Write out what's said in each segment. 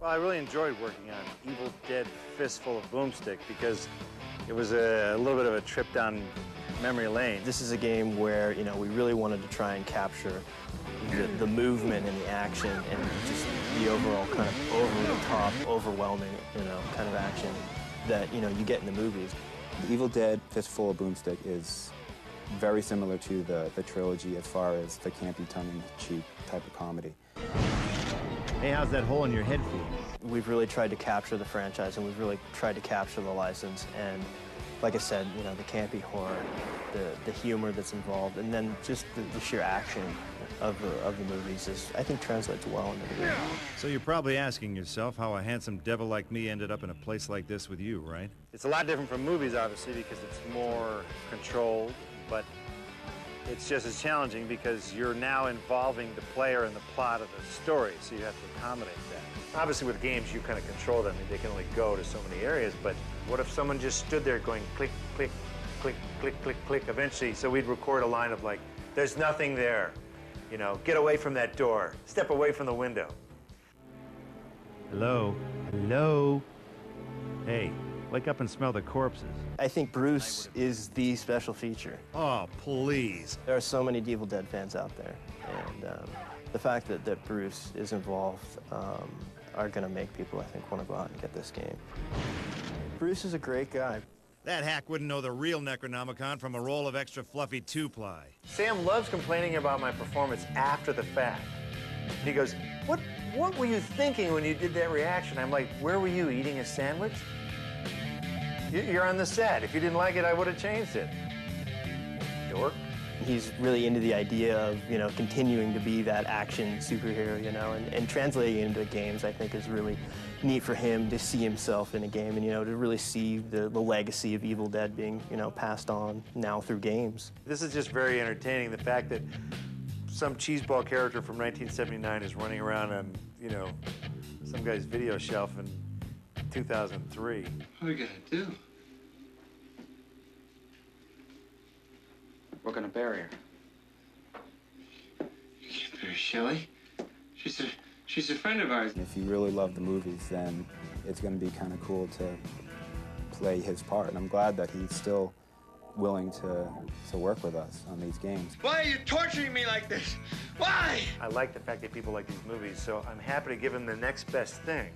Well, I really enjoyed working on Evil Dead Fistful of Boomstick because it was a little bit of a trip down memory lane. This is a game where, you know, we really wanted to try and capture the movement and the action and just the overall kind of over-the-top, overwhelming, you know, kind of action that, you know, you get in the movies. The Evil Dead Fistful of Boomstick is very similar to the trilogy as far as the campy, tongue-in-cheek type of comedy. Hey, how's that hole in your head feel? We've really tried to capture the franchise, and we've really tried to capture the license. And like I said, you know, the campy horror, the humor that's involved, and then just the sheer action of the movies is, I think, translates well into the game. So you're probably asking yourself how a handsome devil like me ended up in a place like this with you, right? It's a lot different from movies, obviously, because it's more controlled, but it's just as challenging because you're now involving the player in the plot of the story, so you have to accommodate that. Obviously, with games, you kind of control them. They can only go to so many areas, but what if someone just stood there going click, click, click, click, click, click, eventually? So we'd record a line of like, there's nothing there. You know, get away from that door. Step away from the window. Hello? Hello? Hey, wake up and smell the corpses. I think Bruce is the special feature. Oh, please. There are so many Evil Dead fans out there, and the fact that Bruce is involved are going to make people, I think, want to go out and get this game. Bruce is a great guy. That hack wouldn't know the real Necronomicon from a roll of extra fluffy two-ply. Sam loves complaining about my performance after the fact. He goes, what were you thinking when you did that reaction? I'm like, where were you, eating a sandwich? You're on the set. If you didn't like it, I would have changed it. Dork. He's really into the idea of, you know, continuing to be that action superhero, you know, and translating it into games, I think, is really neat for him to see himself in a game and, you know, to really see the legacy of Evil Dead being, you know, passed on now through games. This is just very entertaining, the fact that some cheeseball character from 1979 is running around on, you know, some guy's video shelf in 2003. What are we gonna do? We're gonna bury her. You can't bury Shelley. She's a friend of ours. If you really love the movies, then it's going to be kind of cool to play his part. And I'm glad that he's still willing to work with us on these games. Why are you torturing me like this? Why? I like the fact that people like these movies, so I'm happy to give him the next best thing.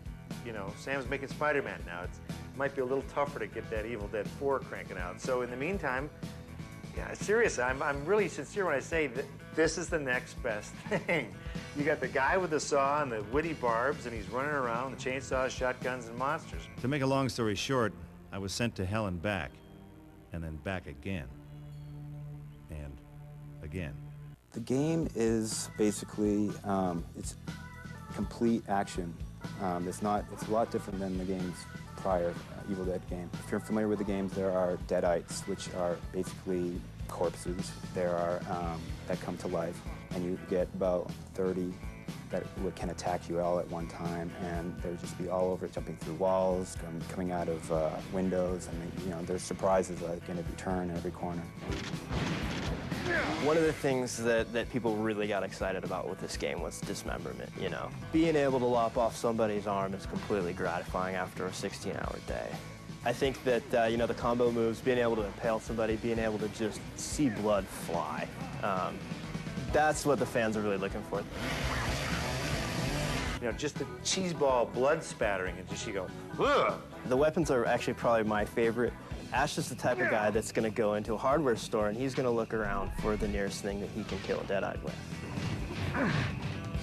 You know, Sam's making Spider-Man now. It might be a little tougher to get that Evil Dead 4 cranking out. So in the meantime, yeah, seriously, I'm really sincere when I say that this is the next best thing. You got the guy with the saw and the witty barbs, and he's running around with chainsaws, shotguns, and monsters. To make a long story short, I was sent to hell and back, and then back again, and again. The game is basically, it's complete action. It's a lot different than the games prior, Evil Dead game. If you're familiar with the games, there are deadites, which are basically corpses. There are that come to life, and you get about 30 that can attack you all at one time, and they'll just be all over, jumping through walls, coming out of windows, and you know, there's surprises like in every turn, every corner. One of the things that people really got excited about with this game was dismemberment, you know. Being able to lop off somebody's arm is completely gratifying after a 16-hour day. I think that, you know, the combo moves, being able to impale somebody, being able to just see blood fly, that's what the fans are really looking for. You know, just the cheeseball blood spattering, and just you go, ugh! The weapons are actually probably my favorite. Ash is the type of guy that's going to go into a hardware store and he's going to look around for the nearest thing that he can kill a deadite with.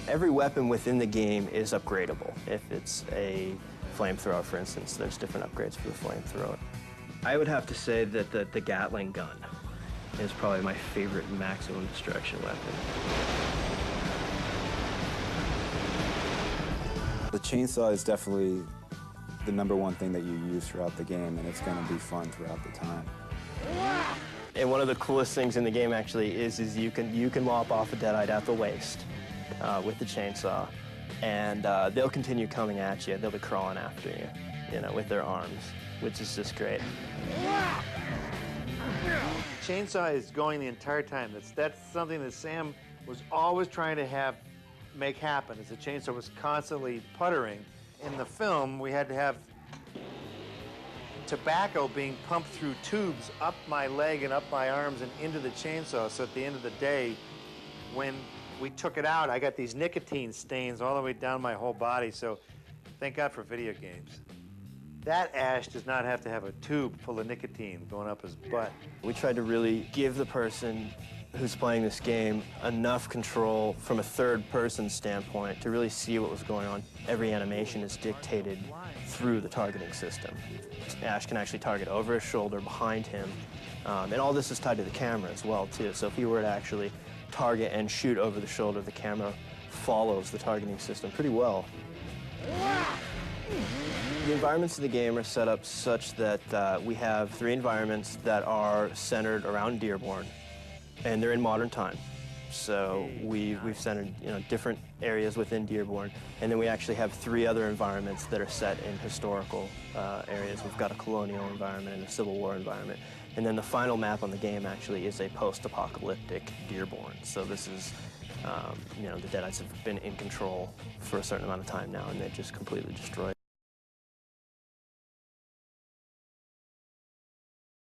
Every weapon within the game is upgradable. If it's a flamethrower, for instance, there's different upgrades for the flamethrower. I would have to say that the Gatling gun is probably my favorite maximum destruction weapon. The chainsaw is definitely the #1 thing that you use throughout the game, and it's going to be fun throughout the time. And one of the coolest things in the game actually is you can lop off a deadite at the waist with the chainsaw, and they'll continue coming at you. They'll be crawling after you, you know, with their arms, which is just great. Chainsaw is going the entire time. That's something that Sam was always trying to make happen, is the chainsaw was constantly puttering, In the film, we had to have tobacco being pumped through tubes up my leg and up my arms and into the chainsaw. So at the end of the day, when we took it out, I got these nicotine stains all the way down my whole body. So thank God for video games. That Ash does not have to have a tube full of nicotine going up his butt. We tried to really give the person who's playing this game enough control from a third-person standpoint to really see what was going on. Every animation is dictated through the targeting system. Ash can actually target over his shoulder, behind him, and all this is tied to the camera as well, too. So if he were to actually target and shoot over the shoulder, the camera follows the targeting system pretty well. The environments of the game are set up such that we have 3 environments that are centered around Dearborn, and they're in modern time. So we've centered, different areas within Dearborn, and then we actually have 3 other environments that are set in historical areas. We've got a colonial environment and a Civil War environment, and then the final map on the game actually is a post-apocalyptic Dearborn. So this is, the Deadites have been in control for a certain amount of time now, and they've just completely destroyed